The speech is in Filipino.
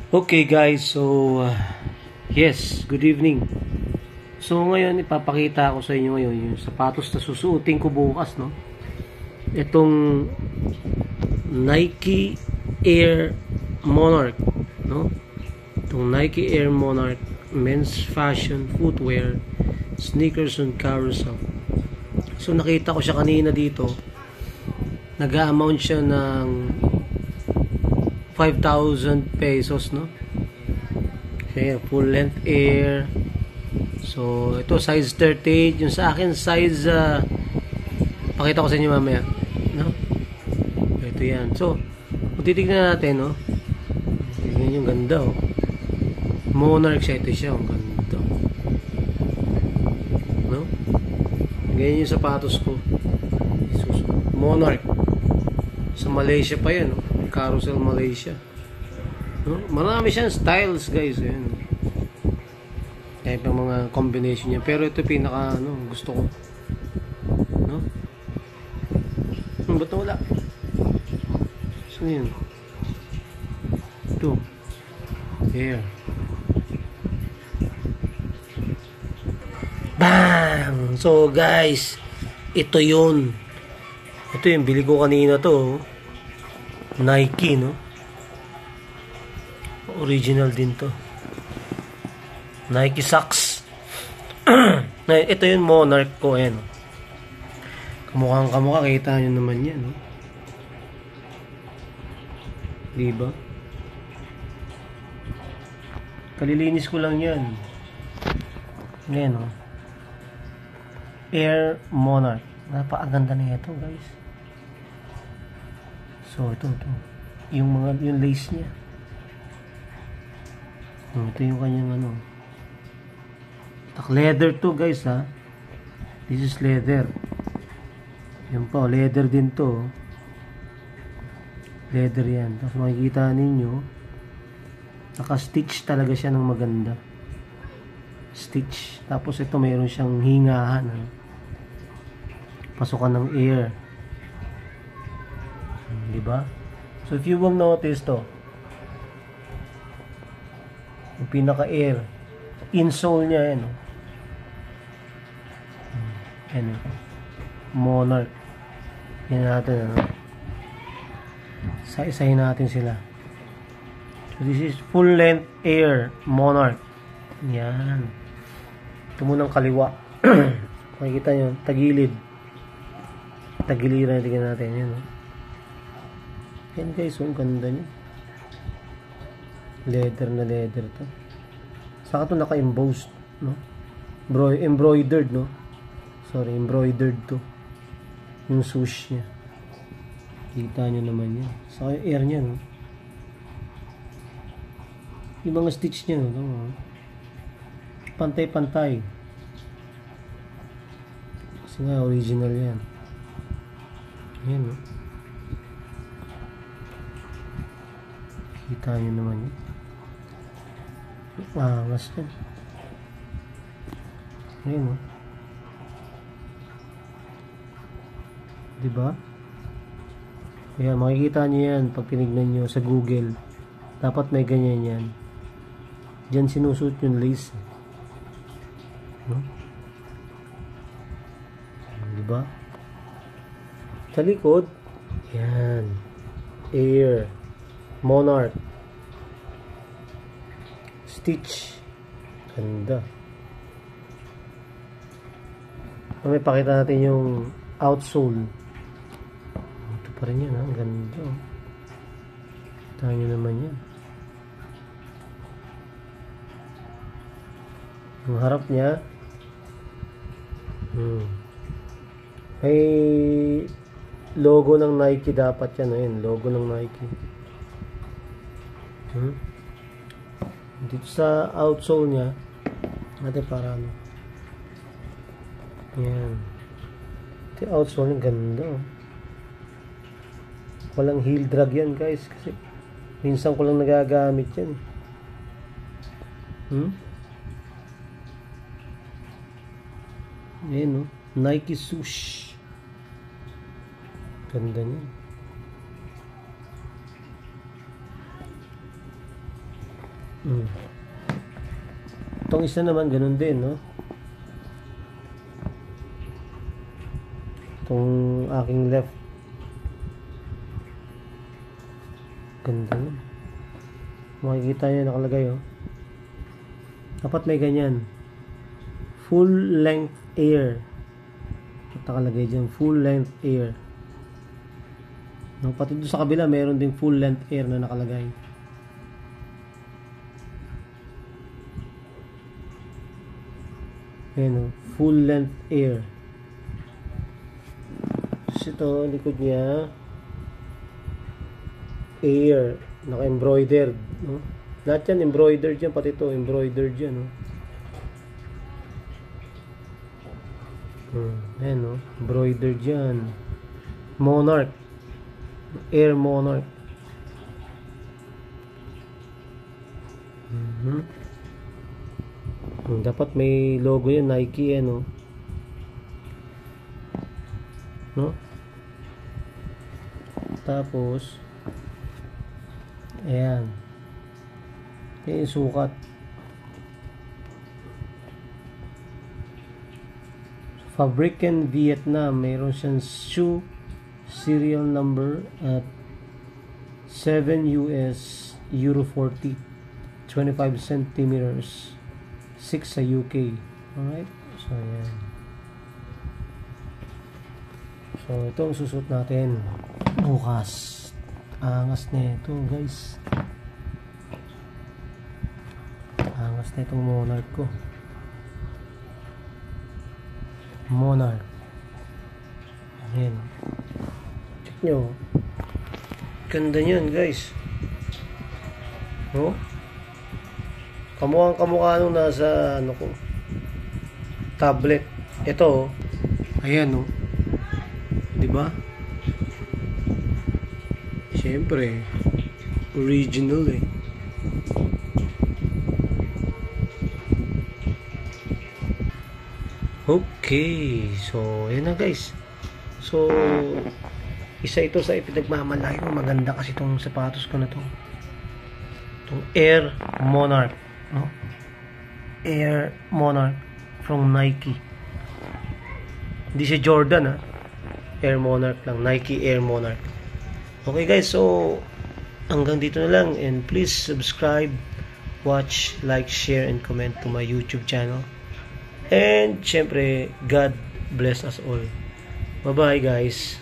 Okay guys, so yes, good evening. So ngayon ipapakita ko sa inyo ngayon yung sapatos na susuotin ko bukas, no. Itong Nike Air Monarch, no. Itong Nike Air Monarch men's fashion footwear sneakers on carousel. So nakita ko siya kanina dito. Nag-a-amount siya ng 5,000 pesos, no? Okay, full length Air. So, ito size 38. Yung sa akin size pakita ko sa inyo mamaya, no? Ito yan. So, kung titignan natin, no? Tignan yung ganda, oh. Monarch siya. Ito siya, ang ganda. No? Ganyan yung sapatos ko. Monarch. Sa Malaysia pa yan, no? Carousel Malaysia, no? Marami siyang styles guys, ayan. Kahit ang mga combination niya, pero ito pinaka gusto ko, no? Ba't wala? So yun, ito here, bang! So guys, ito yung bili ko kanina to, Nike, no? Original din to. Nike socks. Ito yung Monarch ko, ayan. Kamukhang kamukha, kita nyo naman yan, no? Diba? Kalilinis ko lang yan. Ayan, no? Air Monarch. Napakaganda na ito, guys. So ito yung lace niya. Ito yung kanyang leather to guys, ha. This is leather. Yan pa, leather din to. Leather yan. Tapos makikita ninyo, naka-stitch talaga siya ng maganda. Stitch. Tapos ito mayroon siyang hingahan, ha. Pasukan ng air. Diba? So if you will notice to, yung pinaka-air, insole niya yan, yan, Monarch. Yan natin, isa-isahin natin sila. So this is full length Air Monarch. Yan. Ito munang kaliwa. Makikita nyo, tagilid. Tagiliran, tingnan natin yan, yan guys, ang ganda niya. Leather na leather to. Saka to naka-embossed, no? Embroidered, no? Sorry, embroidered to. Yung swoosh niya. Kita nyo naman yan. Saka yung air niya, no? Yung mga stitch niya, no? Pantay-pantay. Kasi nga, original yan. Yan, no? Kita nyo naman yun. Angas yan. Ayan, oh. Diba? Kaya makikita nyo yan pag tinignan nyo sa Google. Dapat may ganyan yan. Diyan sinusuot yung lace. No? Diba? Sa likod, yan. Air Monarch stitch, ganda. May pakita natin yung outsole. Ito pa rin yan, ha? Ganda. Kita nyo naman yan. Yung harap niya, may logo ng Nike dapat yan. Ayun, logo ng Nike. Dito sa outsole niya natin para yan. Ito yung outsole niya, ganda, walang heel drag yan guys, kasi minsan ko lang nagagamit yan. Ayan, Nike swoosh, ganda niya. Itong isa naman ganun din, no? Itong aking left, ganda yun. Makikita nyo nakalagay, oh. Dapat may ganyan, full length air. Nakalagay dyan, full length air, no? Pati doon sa kabila meron ding full length air na nakalagay. Ayan, oh, full length air. Tapos ito, likod niya, air, naka-embroidered, no? Lahat yan embroidered dyan, pati ito embroidered dyan, no? Ayan, no? Embroidered dyan. Monarch, Air Monarch. Dapat may logo yan, Nike, no? No? Tapos ayan, yung sukat. Fabriken Vietnam, mayroon siyang shoe serial number at 7 US Euro 40, 25 centimeters, 6 sa UK. Alright, so ayan. So ito ang susot natin bukas. Angas na ito, guys. Angas na itong Monarch ko. Monarch. Ayan. Check nyo. Ganda nyan, guys. Oh? Kamukhang nung nasa ano ko, tablet. Ito, ayan, oh. Diba? Siyempre, original eh. Okay, so ayan na, guys. So isa ito sa ipinagmamalayo. Maganda kasi itong sapatos ko na to, itong Air Monarch, no? Air Monarch from Nike. Hindi si Jordan, ha? Air Monarch lang, Nike Air Monarch. Okay, guys, so hanggang dito na lang, and please subscribe, watch, like, share, and comment to my YouTube channel. And syempre, God bless us all. Bye bye, guys.